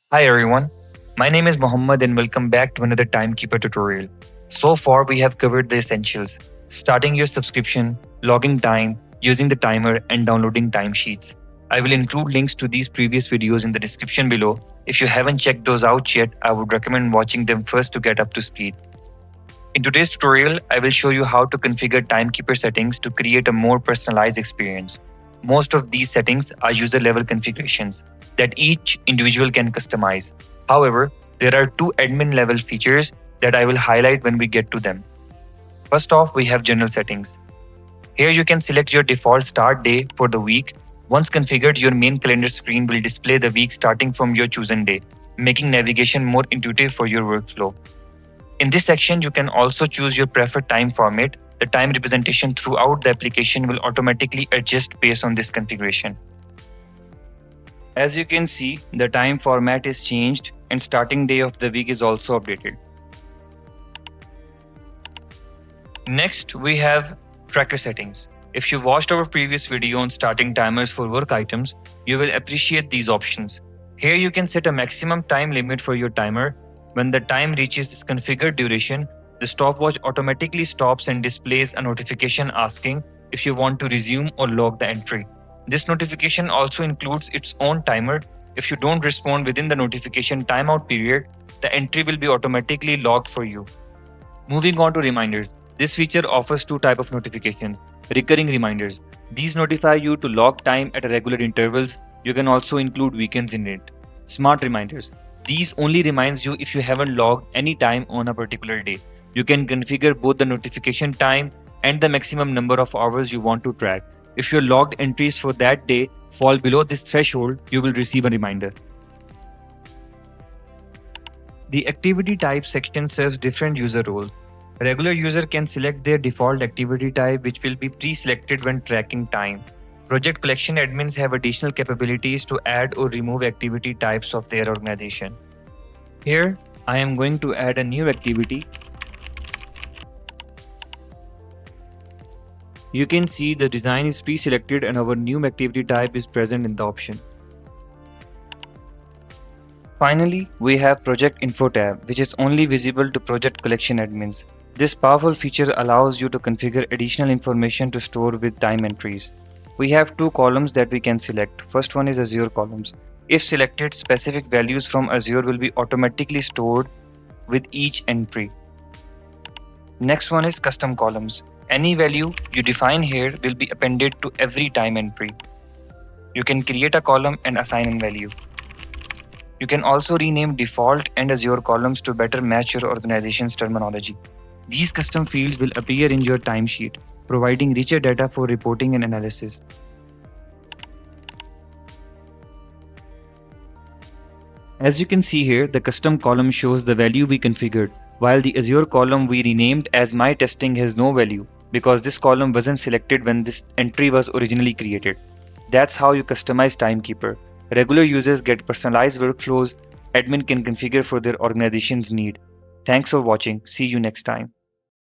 Hi everyone, my name is Mohammed and welcome back to another Timekeeper tutorial. So far we have covered the essentials, starting your subscription, logging time, using the timer and downloading timesheets. I will include links to these previous videos in the description below. If you haven't checked those out yet, I would recommend watching them first to get up to speed. In today's tutorial, I will show you how to configure Timekeeper settings to create a more personalized experience. Most of these settings are user-level configurations that each individual can customize. However, there are two admin-level features that I will highlight when we get to them. First off, we have general settings. Here you can select your default start day for the week. Once configured, your main calendar screen will display the week starting from your chosen day, making navigation more intuitive for your workflow. In this section, you can also choose your preferred time format. The time representation throughout the application will automatically adjust based on this configuration. As you can see, the time format is changed and starting day of the week is also updated. Next, we have tracker settings. If you watched our previous video on starting timers for work items, you will appreciate these options. Here you can set a maximum time limit for your timer. When the time reaches this configured duration, the stopwatch automatically stops and displays a notification asking if you want to resume or log the entry. This notification also includes its own timer. If you don't respond within the notification timeout period, the entry will be automatically logged for you. Moving on to reminders. This feature offers two types of notifications. Recurring reminders. These notify you to log time at regular intervals. You can also include weekends in it. Smart reminders. These only reminds you if you haven't logged any time on a particular day. You can configure both the notification time and the maximum number of hours you want to track. If your logged entries for that day fall below this threshold, you will receive a reminder. The activity type section says different user roles. A regular user can select their default activity type, which will be pre-selected when tracking time. Project collection admins have additional capabilities to add or remove activity types of their organization. Here, I am going to add a new activity. You can see the design is pre-selected and our new activity type is present in the option. Finally, we have Project Info tab, which is only visible to project collection admins. This powerful feature allows you to configure additional information to store with time entries. We have two columns that we can select. First one is Azure columns. If selected, specific values from Azure will be automatically stored with each entry. Next one is custom columns. Any value you define here will be appended to every time entry. You can create a column and assign a value. You can also rename default and Azure columns to better match your organization's terminology. These custom fields will appear in your timesheet, providing richer data for reporting and analysis. As you can see here, the custom column shows the value we configured, while the Azure column we renamed as My Testing has no value because this column wasn't selected when this entry was originally created. That's how you customize Timekeeper. Regular users get personalized workflows admin can configure for their organization's need. Thanks for watching. See you next time.